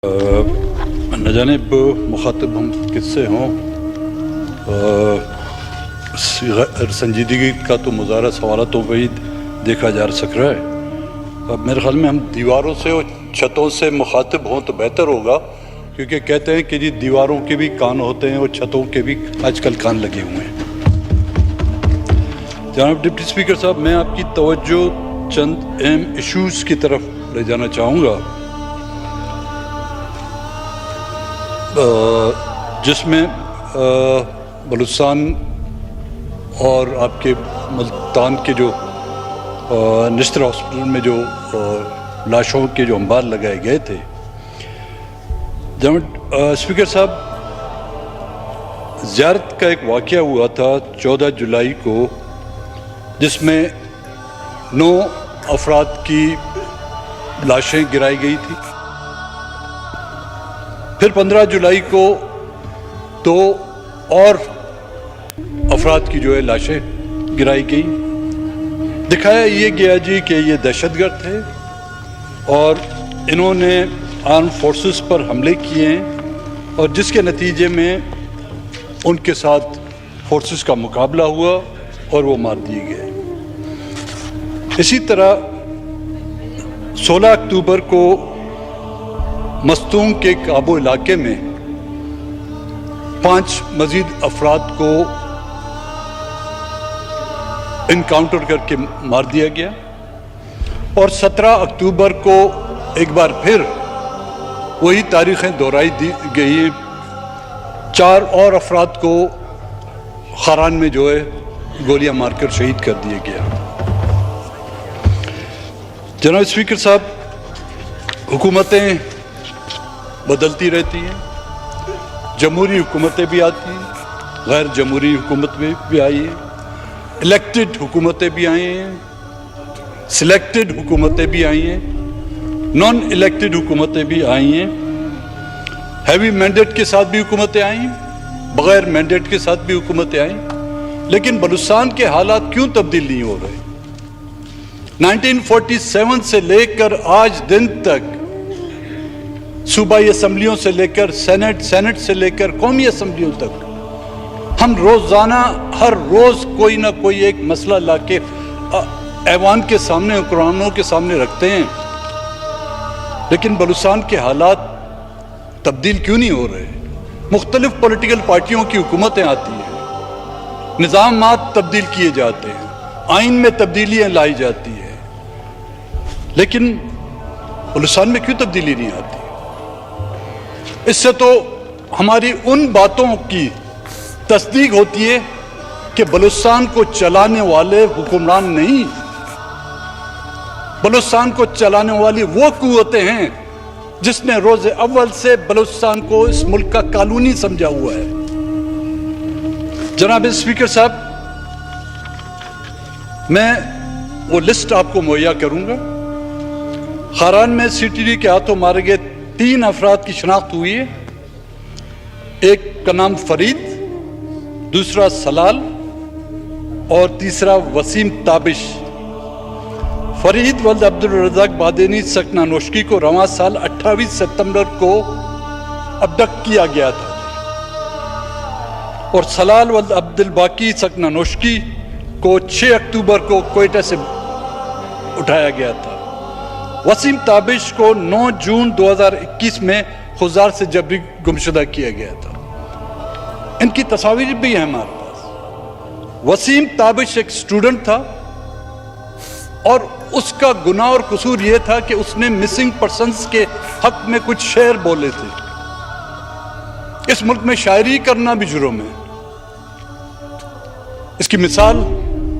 न जाने मुखातिब हम किससे हों। संजीदगी का तो मुजाहरा सवालों पे ही देखा जा सक रहा है। अब मेरे ख्याल में हम दीवारों से और छतों से मुखातिब हों तो बेहतर होगा, क्योंकि कहते हैं कि जी दीवारों के भी कान होते हैं और छतों के भी आजकल कान लगे हुए हैं। जनाब डिप्टी स्पीकर साहब, मैं आपकी तवज्जो चंद अहम इश्यूज़ की तरफ ले जाना चाहूँगा, जिसमें बलूचिस्तान और आपके मुल्तान के जो निश्तर हॉस्पिटल में जो लाशों के जो अंबार लगाए गए थे। जब स्पीकर साहब, ज़ियारत का एक वाक़या हुआ था 14 जुलाई को, जिसमें 9 अफराद की लाशें गिराई गई थी। फिर 15 जुलाई को 2 और अफराद की जो है लाशें गिराई गई। दिखाया ये गया जी कि ये दहशतगर्द थे और इन्होंने आर्म फोर्सेस पर हमले किए हैं, और जिसके नतीजे में उनके साथ फोर्सेस का मुकाबला हुआ और वो मार दिए गए। इसी तरह 16 अक्टूबर को मस्तूम के काबू इलाके में 5 मजीद अफराद को इनकाउंटर करके मार दिया गया, और 17 अक्टूबर को एक बार फिर वही तारीखें दोहराई दी गई। 4 और अफराद को खारान में जो है गोलियां मारकर शहीद कर दिया गया। जनाब स्पीकर साहब, हुकूमतें बदलती रहती हैं, जमहूरी हुकूमतें भी आती हैं, गैर जमहूरी हुकूमत भी आई हैं, इलेक्टेड हुकूमतें भी आई हैं, सिलेक्टेड हुकूमतें भी आई हैं, नॉन इलेक्टेड हुकूमतें भी आई हैं, हैवी मैंडेट के साथ भी हुकूमतें आई, बगैर मैंडेट के साथ भी हुकूमतें आई। लेकिन बलूचिस्तान के हालात क्यों तब्दील नहीं हो रहे? 1947 से लेकर आज दिन तक सूबाई असम्बलियों से लेकर सेनेट से लेकर कौमी असम्बलियों तक हम रोजाना हर रोज कोई ना कोई एक मसला लाके ऐवान के सामने, हुक्मरानों के सामने रखते हैं, लेकिन बलूचिस्तान के हालात तब्दील क्यों नहीं हो रहे? मुख्तलिफ पॉलिटिकल पार्टियों की हुकूमतें आती हैं, निज़ामात तब्दील किए जाते हैं, आइन में तब्दीलियां लाई जाती है, लेकिन बलूचिस्तान में क्यों तब्दीली नहीं आती? इससे तो हमारी उन बातों की तस्दीक होती है कि बलूचिस्तान को चलाने वाले हुक्मरान नहीं, बलूचिस्तान को चलाने वाली वो कुव्वतें हैं जिसने रोज़े अव्वल से बलूचिस्तान को इस मुल्क का कानूनी समझा हुआ है। जनाब स्पीकर साहब, मैं वो लिस्ट आपको मुहैया करूंगा। खारान में CTD के हाथों मारे गए 3 अफराद की शनाख्त हुई है। एक का नाम फरीद, दूसरा सलाल और तीसरा वसीम ताबिश। फरीद वल्द अब्दुल रज़ाक बादेनी सकना नोशकी को रवां साल 28 सितंबर को अब्डक्ट किया गया था, और सलाल वल्द अब्दुल बाकी सकना नोशकी को 6 अक्टूबर को कोयटा से उठाया गया था। वसीम ताबिश को 9 जून 2021 में खुजार से जबरी गुमशुदा किया गया था। इनकी तस्वीर भी है हमारे पास। वसीम ताबिश एक स्टूडेंट था, और उसका गुनाह और कसूर यह था कि उसने मिसिंग पर्सन्स के हक में कुछ शेर बोले थे। इस मुल्क में शायरी करना भी जुर्म है। इसकी मिसाल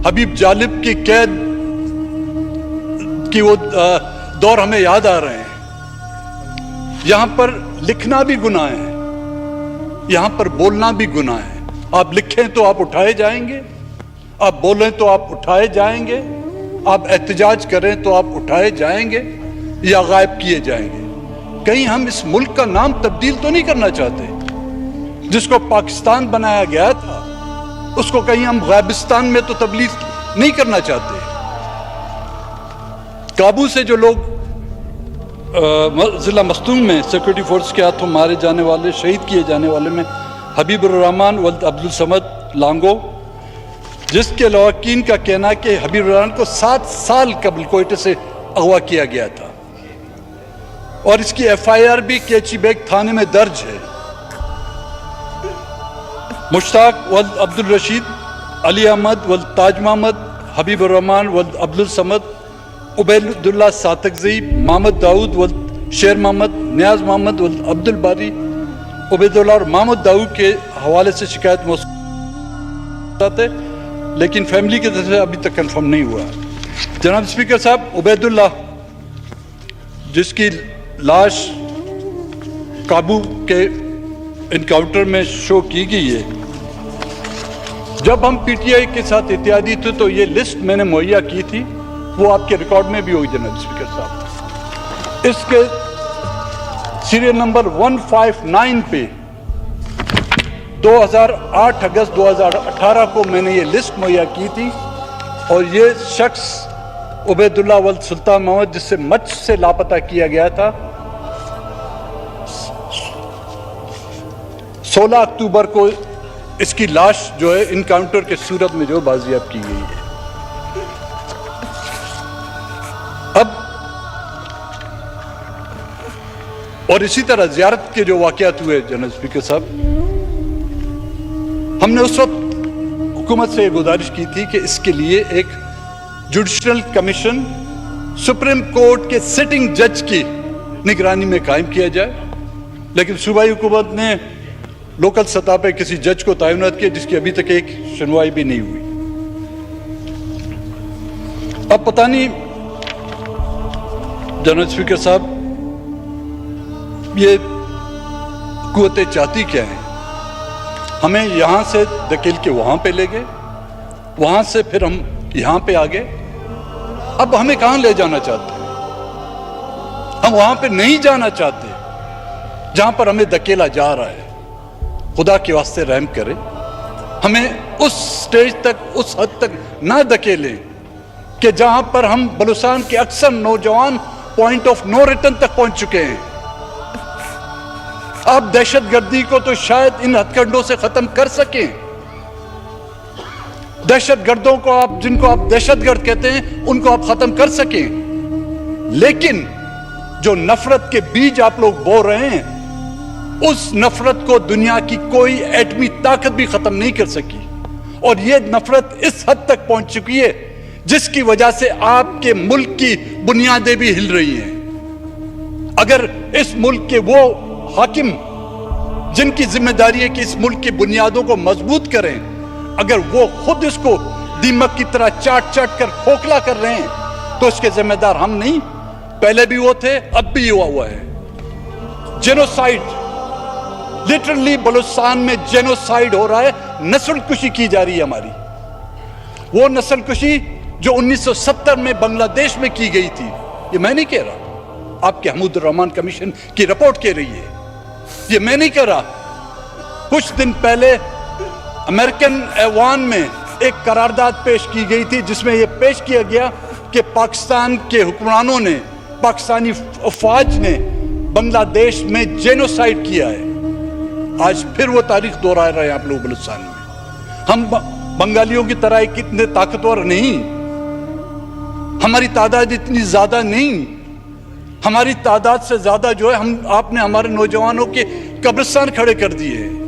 हबीब जालिब की कैद की वो दौर हमें याद आ रहे हैं। यहां पर लिखना भी गुनाह है, यहां पर बोलना भी गुनाह है। आप लिखें तो आप उठाए जाएंगे, आप बोलें तो आप उठाए जाएंगे, आप एहतजाज करें तो आप उठाए जाएंगे या गायब किए जाएंगे। कहीं हम इस मुल्क का नाम तब्दील तो नहीं करना चाहते? जिसको पाकिस्तान बनाया गया था उसको कहीं हम गायबिस्तान में तो तब्दील नहीं करना चाहते? काबू से जो लोग ضلع مستونگ میں سیکورٹی فورس کے ہاتھوں مارے جانے والے شہید کیے جانے والے میں حبیب الرحمان ولد عبدالصمد لانگو، جس کے لواحقین کا کہنا ہے کہ حبیب الرحمان کو 7 سال قبل کوئٹہ سے اغوا کیا گیا تھا اور اس کی FIR بھی کیچی بیگ تھانے میں درج ہے۔ مشتاق ولد عبدالرشید، علی احمد ولد تاج محمد، حبیب الرحمان ولد عبدالصمد، عبید اللہ ساتکزئی، محمد داؤد ولد شیر محمد، نیاز محمد ولد عبد الباری، عبید اللہ اور محمد داؤد کے حوالے سے شکایت موصول ہے، لیکن فیملی کی طرف سے ابھی تک کنفرم نہیں ہوا۔ جناب اسپیکر صاحب، عبید اللہ جس کی لاش قابو کے انکاؤنٹر میں شو کی گئی ہے، جب ہم PTI کے ساتھ اتحادی تھے تو یہ لسٹ میں نے مہیا کی تھی، وہ آپ کے ریکارڈ میں بھی ہوئی جناب اسپیکر صاحب۔ اس کے سیریل نمبر 159 پہ 2008 اگست 2018 کو میں نے یہ لسٹ مہیا کی تھی، اور یہ شخص عبید اللہ ولد سلطان محمد، جس سے مچ سے لاپتہ کیا گیا تھا، 16 اکتوبر کو اس کی لاش جو ہے انکاؤنٹر کے صورت میں جو بازیاب کی گئی ہے۔ اب اور اسی طرح زیارت کے جو واقعات ہوئے جنرل اسپیکر صاحب، ہم نے اس وقت حکومت سے گزارش کی تھی کہ اس کے لیے ایک جوڈیشل کمیشن سپریم کورٹ کے سٹنگ جج کی نگرانی میں قائم کیا جائے، لیکن صوبائی حکومت نے لوکل سطح پہ کسی جج کو تعینات کیا، جس کی ابھی تک ایک سنوائی بھی نہیں ہوئی۔ اب پتہ نہیں جنرل اسپیکر صاحب یہ قوتیں چاہتی کیا ہیں؟ ہمیں یہاں سے دھکیل کے وہاں پہ لے گئے، وہاں سے پھر ہم یہاں پہ آ گئے، اب ہمیں کہاں لے جانا چاہتے ہیں؟ ہم وہاں پہ نہیں جانا چاہتے جہاں پر ہمیں دھکیلا جا رہا ہے۔ خدا کے واسطے رحم کرے، ہمیں اس سٹیج تک، اس حد تک نہ دھکیلیں کہ جہاں پر ہم بلوچستان کے اکثر نوجوان پوائنٹ آف نو ریٹرن تک پہنچ چکے ہیں۔ آپ دہشت گردی کو تو شاید ان ہتھ کنڈوں سے ختم کر سکیں، دہشت گردوں کو آپ، جن کو آپ دہشت گرد کہتے ہیں، ان کو آپ ختم کر سکیں، لیکن جو نفرت کے بیج آپ لوگ بو رہے ہیں، اس نفرت کو دنیا کی کوئی ایٹمی طاقت بھی ختم نہیں کر سکی، اور یہ نفرت اس حد تک پہنچ چکی ہے جس کی وجہ سے آپ کے ملک کی بنیادیں بھی ہل رہی ہیں۔ اگر اس ملک کے وہ حاکم جن کی ذمہ داری ہے کہ اس ملک کی بنیادوں کو مضبوط کریں، اگر وہ خود اس کو دیمک کی طرح چاٹ چاٹ کر کھوکھلا کر رہے ہیں، تو اس کے ذمہ دار ہم نہیں، پہلے بھی وہ تھے، اب بھی ہوا ہے۔ جینوسائیڈ، لٹرلی بلوچستان میں جینوسائیڈ ہو رہا ہے، نسل کشی کی جا رہی ہے ہماری، وہ نسل کشی جو 1970 میں بنگلہ دیش میں کی گئی تھی۔ یہ میں نہیں کہہ رہا، آپ کے حمود الرحمان کمیشن کی رپورٹ کہہ رہی ہے، یہ میں نہیں کہہ رہا۔ کچھ دن پہلے امریکن ایوان میں ایک قرارداد پیش کی گئی تھی، جس میں یہ پیش کیا گیا کہ پاکستان کے حکمرانوں نے، پاکستانی افواج نے بنگلہ دیش میں جینوسائیڈ کیا ہے۔ آج پھر وہ تاریخ دوہرا رہے ہیں آپ لوگ بلوچستان میں۔ ہم بنگالیوں کی طرح کتنے طاقتور نہیں، ہماری تعداد اتنی زیادہ نہیں، ہماری تعداد سے زیادہ جو ہے آپ نے ہمارے نوجوانوں کے قبرستان کھڑے کر دیے ہیں،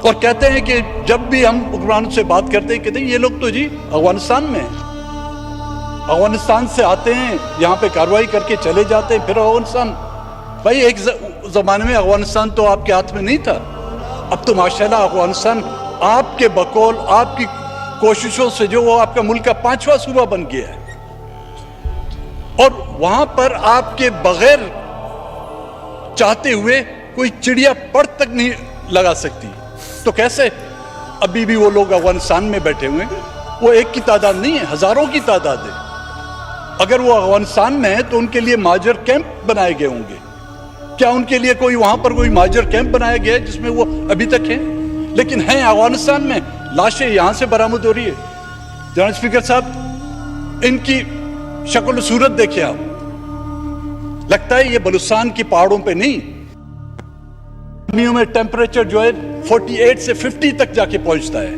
اور کہتے ہیں کہ جب بھی ہم حکمرانوں سے بات کرتے ہیں، کہتے ہیں یہ لوگ تو جی افغانستان میں ہیں، افغانستان سے آتے ہیں، یہاں پہ کارروائی کر کے چلے جاتے ہیں، پھر افغانستان۔ بھائی ایک زمانے میں افغانستان تو آپ کے ہاتھ میں نہیں تھا، اب تو ماشاءاللہ افغانستان آپ کے بقول، آپ کی کوششوں سے جو وہ آپ کا ملک کا 5واں صوبہ بن گیا ہے، اور وہاں پر آپ کے بغیر چاہتے ہوئے کوئی چڑیا پر تک نہیں لگا سکتی، تو کیسے ابھی بھی وہ لوگ افغانستان میں بیٹھے ہوئے ہیں؟ وہ ایک کی تعداد نہیں ہے، ہزاروں کی تعداد ہے۔ اگر وہ افغانستان میں ہے تو ان کے لیے مہاجر کیمپ بنائے گئے ہوں گے، کیا ان کے لیے کوئی وہاں پر کوئی مہاجر کیمپ بنایا گیا ہے جس میں وہ ابھی تک ہیں؟ لیکن ہیں افغانستان میں، لاشیں یہاں سے برآمد ہو رہی ہے۔ جناب اسپیکر صاحب، ان کی शक्ल सूरत देखे आप, लगता है ये बलूचिस्तान की पहाड़ों पे नहीं, गर्मियों में टेम्परेचर जो है 48 से 50 तक जाके पहुंचता है,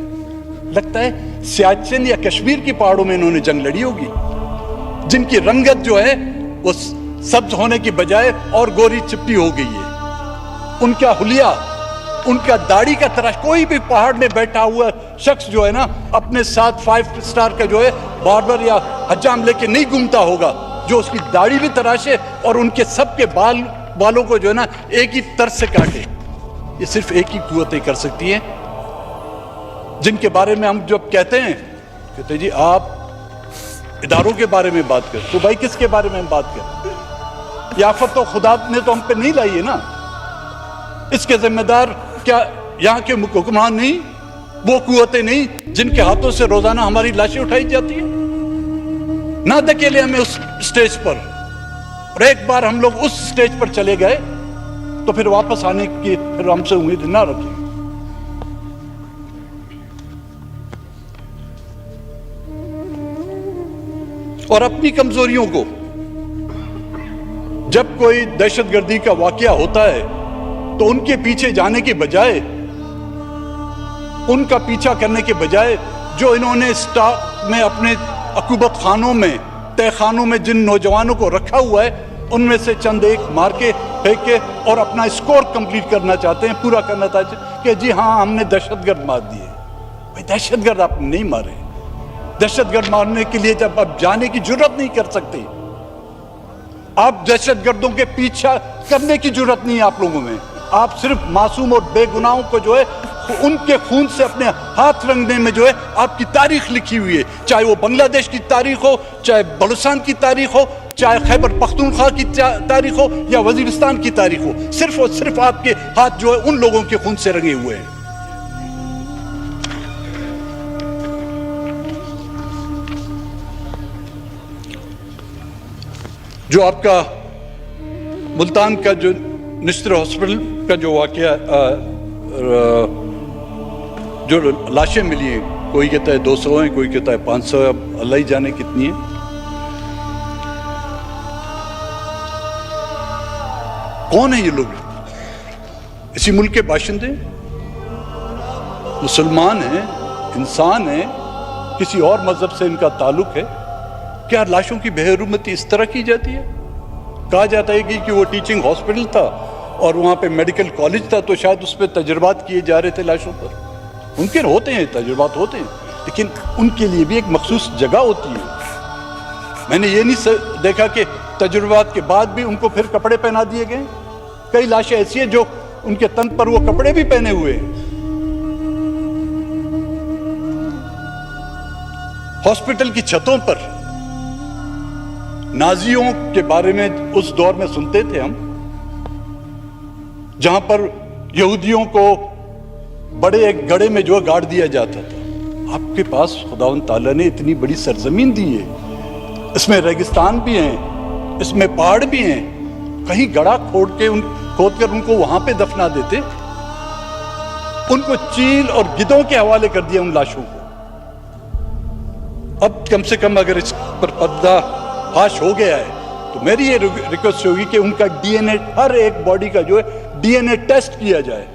लगता है सियाचिन या कश्मीर की पहाड़ों में इन्होंने जंग लड़ी होगी, जिनकी रंगत जो है वो सब्ज होने की बजाय और गोरी चिट्टी हो गई है। उनका हुलिया, उनका दाढ़ी का तराश, कोई भी पहाड़ में बैठा हुआ शख्स जो है ना अपने साथ 5 स्टार का जो है बार्बर या हजाम लेके नहीं घूमता होगा, जो उसकी दाढ़ी भी तराशे और उनके सबके बालों को जो है ना एक ही तर्ज से काटे। ये सिर्फ एक ही कुव्वतें कर सकती हैं, जिनके बारे में हम जब कहते हैं जी आप इदारों के बारे में बात करें, तो भाई किसके बारे में हम बात करें? ये आफत तो खुदा ने तो हम पे नहीं लाई है ना, इसके जिम्मेदार क्या यहाँ के हुक्मरान नहीं, वो कुव्वतें नहीं जिनके हाथों से रोजाना हमारी लाशें उठाई जाती हैं? ना धकेले हमें उस स्टेज पर, और एक बार हम लोग उस स्टेज पर चले गए तो फिर वापस आने की फिर हमसे उम्मीद ना रखें। और अपनी कमजोरियों को, जब कोई दहशतगर्दी का वाकया होता है तो उनके पीछे जाने के बजाय, उनका पीछा करने के बजाय, जो इन्होंने स्टाफ में अपने अकूबत खानों में, तहखानों में जिन नौजवानों को रखा हुआ है, उनमें से चंद एक मार के फेंक के और अपना स्कोर कंप्लीट करना चाहते हैं, पूरा करना चाहते हैं कि जी हाँ हमने दहशतगर्द मार दिए। भाई दहशतगर्द आपने नहीं मारे, दहशतगर्द मारने के लिए जब आप जाने की जुर्रत नहीं कर सकते, आप दहशतगर्दों के पीछा करने की जुर्रत नहीं है आप लोगों में, आप सिर्फ मासूम और बेगुनाहों को जो है उनके खून से अपने हाथ रंगने में जो है आपकी तारीख लिखी हुई है, चाहे वो बांग्लादेश की तारीख हो, चाहे बलूचिस्तान की तारीख हो, चाहे खैबर पख्तूनख्वा की तारीख हो या वजीरिस्तान की तारीख हो, सिर्फ और सिर्फ आपके हाथ जो है उन लोगों के खून से रंगे हुए हैं। जो आपका मुल्तान का जो निश्तर हॉस्पिटल का जो वाकया, जो लाशें मिली हैं, कोई कहता है 200 हैं, कोई कहता है 500 है, अब अल्लाह ही जाने कितनी है। कौन है ये लोग? इसी मुल्क के बाशिंदे, मुसलमान हैं, इंसान हैं, किसी और मजहब से इनका ताल्लुक है? क्या लाशों की बेहरुमती इस तरह की जाती है? कहा जाता है कि वो टीचिंग हॉस्पिटल था और वहाँ पे मेडिकल कॉलेज था, तो शायद उस पर तजुर्बात किए जा रहे थे लाशों पर। मुमकिन होते हैं, तजुर्बात होते हैं, लेकिन उनके लिए भी एक मखसूस जगह होती है। मैंने ये नहीं देखा कि तजुर्बात के बाद भी उनको फिर कपड़े पहना दिए गए। कई लाशें ऐसी हैं जो उनके तन पर वो कपड़े भी पहने हुए हैं। हॉस्पिटल की छतों पर नाजियों के बारे में उस दौर में सुनते थे हम, जहां पर यहूदियों को बड़े एक गड्ढे में जो गाड़ दिया जाता था। आपके पास खुदावंद ताला ने इतनी बड़ी सरजमीन दी है, इसमें रेगिस्तान भी हैं, इसमें पहाड़ भी हैं, कहीं गड्ढा खोदकर उनको वहां पे दफना देते, उनको चील और गिद्धों के हवाले कर दिया उन लाशों को। अब कम से कम अगर इस पर पर्दा फाश हो गया है तो मेरी ये रिक्वेस्ट होगी कि उनका डीएनए, हर एक बॉडी का जो है डीएनए टेस्ट किया जाए,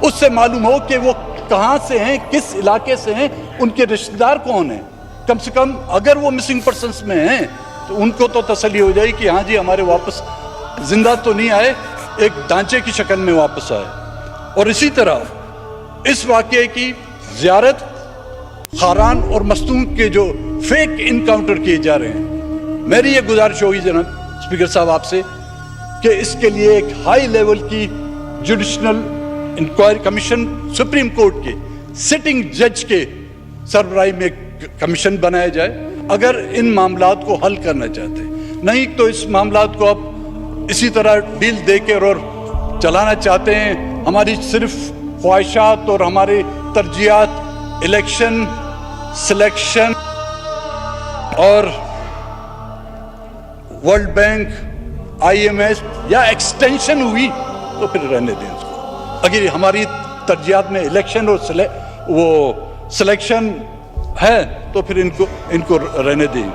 उससे मालूम हो कि वो कहां से हैं, किस इलाके से हैं, उनके रिश्तेदार कौन हैं। कम से कम अगर वो मिसिंग पर्सन्स में हैं तो उनको तो तसल्ली हो जाए कि हाँ जी हमारे वापस जिंदा तो नहीं आए, एक ढांचे की शक्ल में वापस आए। और इसी तरह इस वाकये की ज़ियारत खारान और मस्तूम के जो फेक इनकाउंटर किए जा रहे हैं, मेरी ये गुजारिश होगी जनाब स्पीकर साहब आपसे कि इसके लिए एक हाई लेवल की judicial inquiry commission, supreme court के सिटिंग जज के सरबराही में कमीशन बनाया जाए अगर इन मामलात को हल करना चाहते हैं। नहीं तो इस मामलात को आप इसी तरह डील देकर और चलाना चाहते हैं। हमारी सिर्फ ख्वाहिशात और हमारे तरजीहात इलेक्शन, सिलेक्शन और वर्ल्ड बैंक, IMF या एक्सटेंशन हुई तो फिर रहने दें उसको। अगर हमारी तरजीहात में इलेक्शन और वो सिलेक्शन है तो फिर इनको रहने दें।